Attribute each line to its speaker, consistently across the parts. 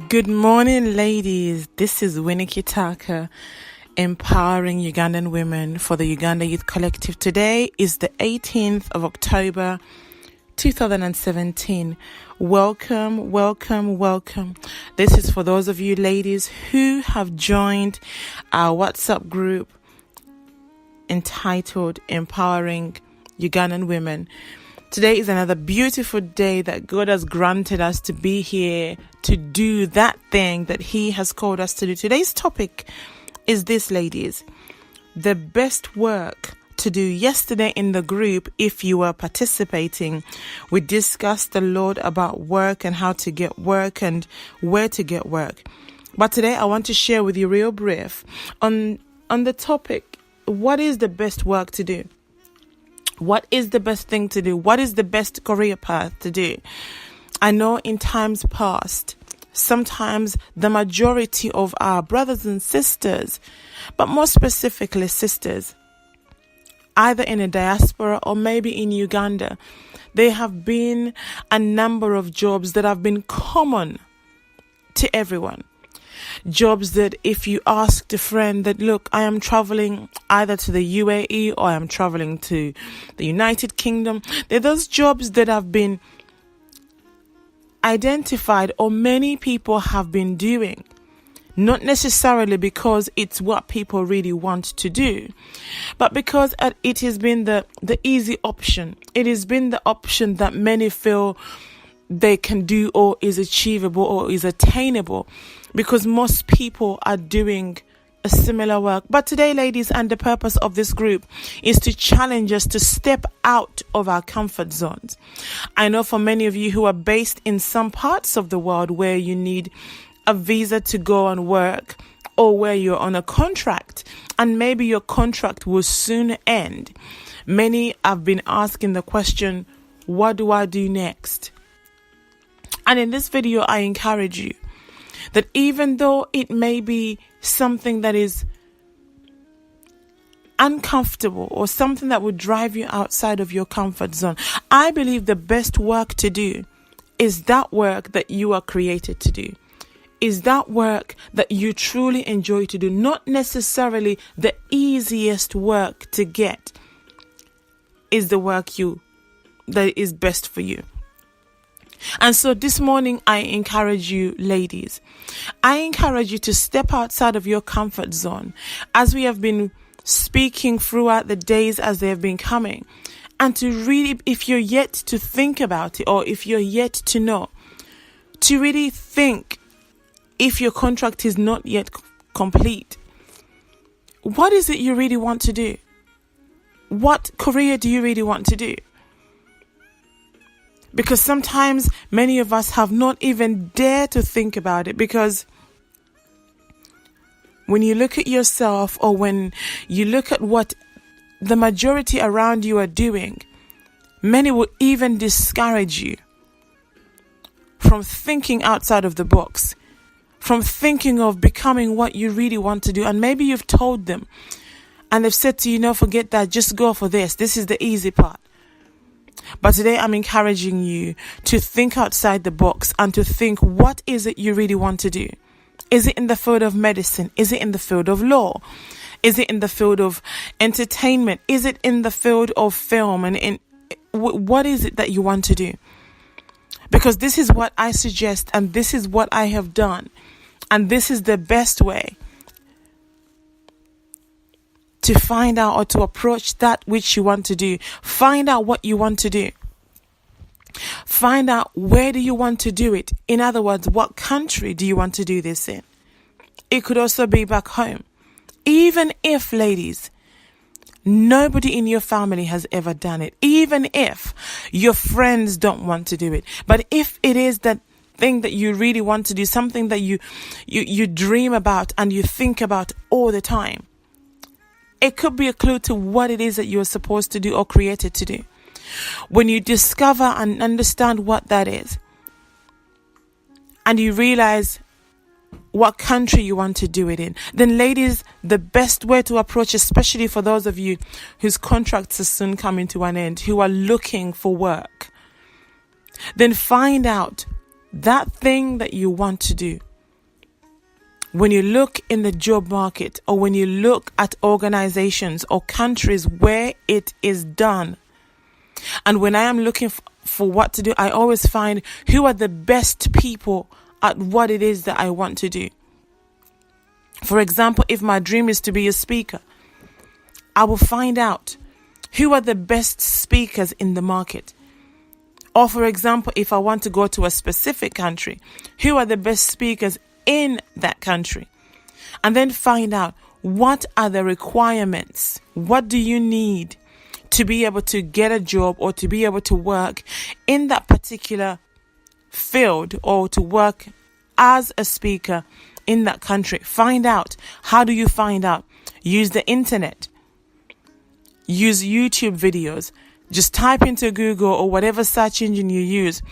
Speaker 1: Good morning, ladies. This is Winnie Kitaka, empowering Ugandan women for the Uganda Youth Collective. Today is the 18th of October, 2017. Welcome, welcome, welcome. This is for those of you ladies who have joined our WhatsApp group entitled Empowering Ugandan Women. Today is another beautiful day that God has granted us to be here to do that thing that He has called us to do. Today's topic is this, ladies: the best work to do. Yesterday in the group, if you were participating, we discussed a lot about work and how to get work and where to get work. But today I want to share with you real brief on the topic: what is the best work to do? What is the best thing to do? What is the best career path to do? I know in times past, sometimes the majority of our brothers and sisters, but more specifically sisters, either in a diaspora or maybe in Uganda, there have been a number of jobs that have been common to everyone. Jobs that if you asked a friend that, look, I am traveling either to the UAE or I am traveling to the United Kingdom, they're those jobs that have been identified or many people have been doing. Not necessarily because it's what people really want to do, but because it has been the easy option. It has been the option that many feel they can do or is achievable or is attainable, because most people are doing a similar work. But today, ladies, and the purpose of this group is to challenge us to step out of our comfort zones. I know for many of you who are based in some parts of the world where you need a visa to go and work, or where you're on a contract and maybe your contract will soon end, many have been asking the question, what do I do next? And in this video, I encourage you that even though it may be something that is uncomfortable or something that would drive you outside of your comfort zone, I believe the best work to do is that work that you are created to do. Is that work that you truly enjoy to do, not necessarily the easiest work to get is the work that is best for you. And so this morning, I encourage you, ladies, I encourage you to step outside of your comfort zone, as we have been speaking throughout the days as they have been coming, and to really, if you're yet to think about it, or if you're yet to know, to really think, if your contract is not yet complete, what is it you really want to do? What career do you really want to do? Because sometimes many of us have not even dared to think about it, because when you look at yourself, or when you look at what the majority around you are doing, many will even discourage you from thinking outside of the box, from thinking of becoming what you really want to do. And maybe you've told them and they've said to you, no, forget that, just go for this. This is the easy part. But today I'm encouraging you to think outside the box and to think, what is it you really want to do? Is it in the field of medicine? Is it in the field of law? Is it in the field of entertainment? Is it in the field of film? And what is it that you want to do? Because this is what I suggest, and this is what I have done, and this is the best way to find out or to approach that which you want to do. Find out what you want to do. Find out where do you want to do it. In other words, what country do you want to do this in? It could also be back home. Even if, ladies, nobody in your family has ever done it. Even if your friends don't want to do it. But if it is that thing that you really want to do, something that you dream about and you think about all the time, it could be a clue to what it is that you're supposed to do or created to do. When you discover and understand what that is, and you realize what country you want to do it in, then, ladies, the best way to approach, especially for those of you whose contracts are soon coming to an end, who are looking for work, then find out that thing that you want to do. when you look in the job market, or when you look at organizations or countries where it is done, and when I am looking for what to do, I always find who are the best people at what it is that I want to do. For example, if my dream is to be a speaker, I will find out who are the best speakers in the market. Or for example, if I want to go to a specific country, who are the best speakers in that country? And then find out, what are the requirements? What do you need to be able to get a job or to be able to work in that particular field, or to work as a speaker in that country? Find out. How do you find out? Use the internet. Use YouTube videos. Just type into Google or whatever search engine you use,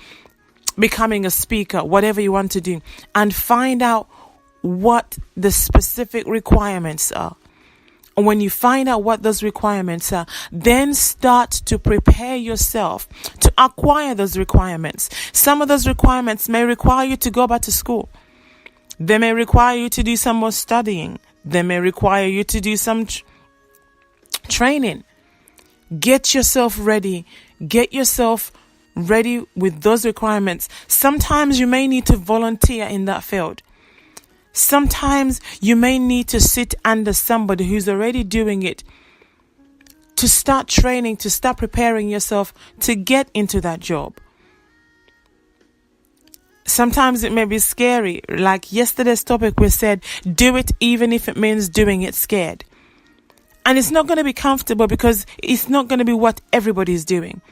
Speaker 1: becoming a speaker, whatever you want to do, and find out what the specific requirements are. And when you find out what those requirements are, then start to prepare yourself to acquire those requirements. Some of those requirements may require you to go back to school. They may require you to do some more studying. They may require you to do some training. Get yourself ready. Get yourself ready with those requirements. Sometimes you may need to volunteer in that field. Sometimes you may need to sit under somebody who's already doing it, to start training, to start preparing yourself to get into that job. Sometimes it may be scary. Like yesterday's topic, we said, do it even if it means doing it scared. And it's not going to be comfortable because it's not going to be what everybody is doing.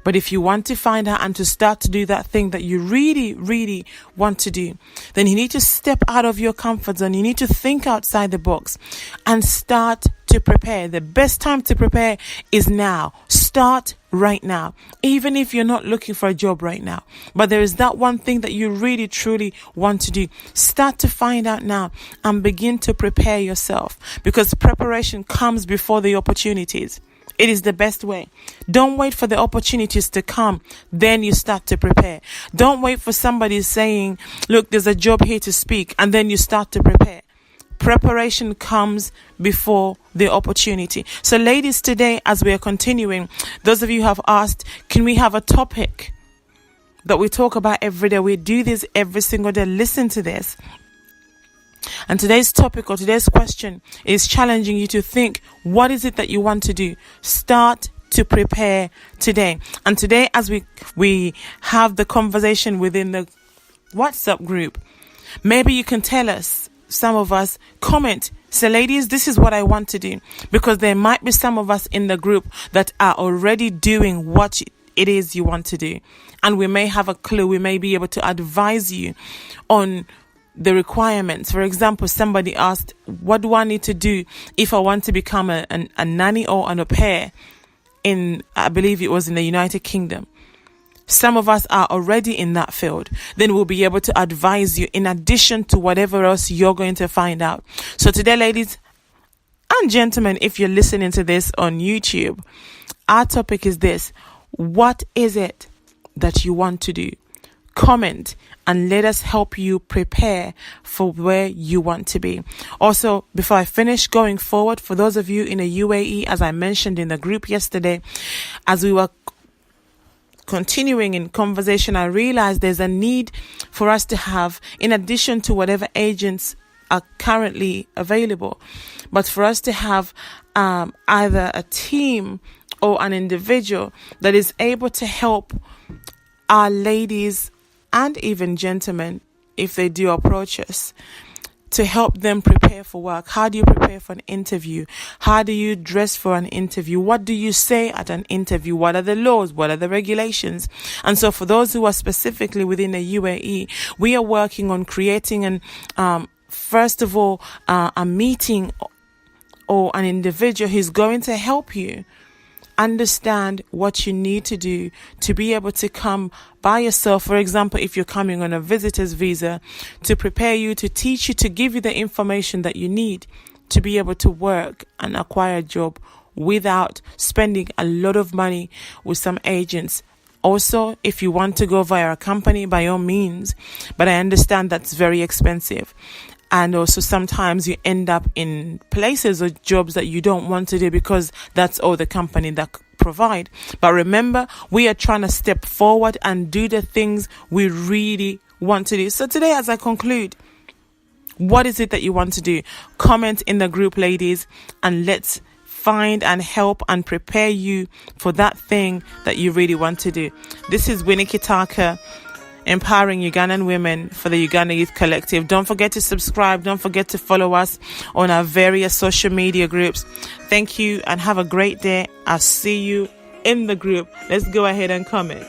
Speaker 1: But if you want to find out and to start to do that thing that you really, really want to do, then you need to step out of your comfort zone. You need to think outside the box and start to prepare. The best time to prepare is now. Start right now. Even if you're not looking for a job right now, but there is that one thing that you really, truly want to do. Start to find out now and begin to prepare yourself, because preparation comes before the opportunities. It is the best way. Don't wait for the opportunities to come, then you start to prepare. Don't wait for somebody saying, look, there's a job here to speak, and then you start to prepare. Preparation comes before the opportunity. So ladies, today, as we are continuing, those of you who have asked, can we have a topic that we talk about every day? We do this every single day. Listen to this. And today's topic, or today's question, is challenging you to think, what is it that you want to do? Start to prepare today. And today, as we have the conversation within the WhatsApp group, maybe you can tell us, some of us, comment, say, ladies, this is what I want to do. Because there might be some of us in the group that are already doing what it is you want to do. And we may have a clue. We may be able to advise you on the requirements. For example, somebody asked, what do I need to do if I want to become a nanny or an au pair in, I believe it was in the United Kingdom? Some of us are already in that field. Then we'll be able to advise you in addition to whatever else you're going to find out. So today, ladies and gentlemen, if you're listening to this on YouTube, our topic is this: what is it that you want to do? Comment and let us help you prepare for where you want to be. Also, before I finish, going forward, for those of you in the UAE, as I mentioned in the group yesterday, as we were continuing in conversation, I realized there's a need for us to have, in addition to whatever agents are currently available, but for us to have either a team or an individual that is able to help our ladies and even gentlemen, if they do approach us, to help them prepare for work. How do you prepare for an interview? How do you dress for an interview? What do you say at an interview? What are the laws? What are the regulations? And so for those who are specifically within the UAE, we are working on creating first of all, a meeting or an individual who's going to help you understand what you need to do to be able to come by yourself. For example, if you're coming on a visitor's visa, to prepare you, to teach you, to give you the information that you need to be able to work and acquire a job without spending a lot of money with some agents. Also, if you want to go via a company, by all means, but I understand that's very expensive. And also sometimes you end up in places or jobs that you don't want to do because that's all the company that provide. But remember, we are trying to step forward and do the things we really want to do. So today, as I conclude, what is it that you want to do? Comment in the group, ladies, and let's find and help and prepare you for that thing that you really want to do. This is Winnie Kitaka, empowering Ugandan women for the Uganda Youth Collective. Don't forget to subscribe. Don't forget to follow us on our various social media groups. Thank you and have a great day. I'll see you in the group. Let's go ahead and comment.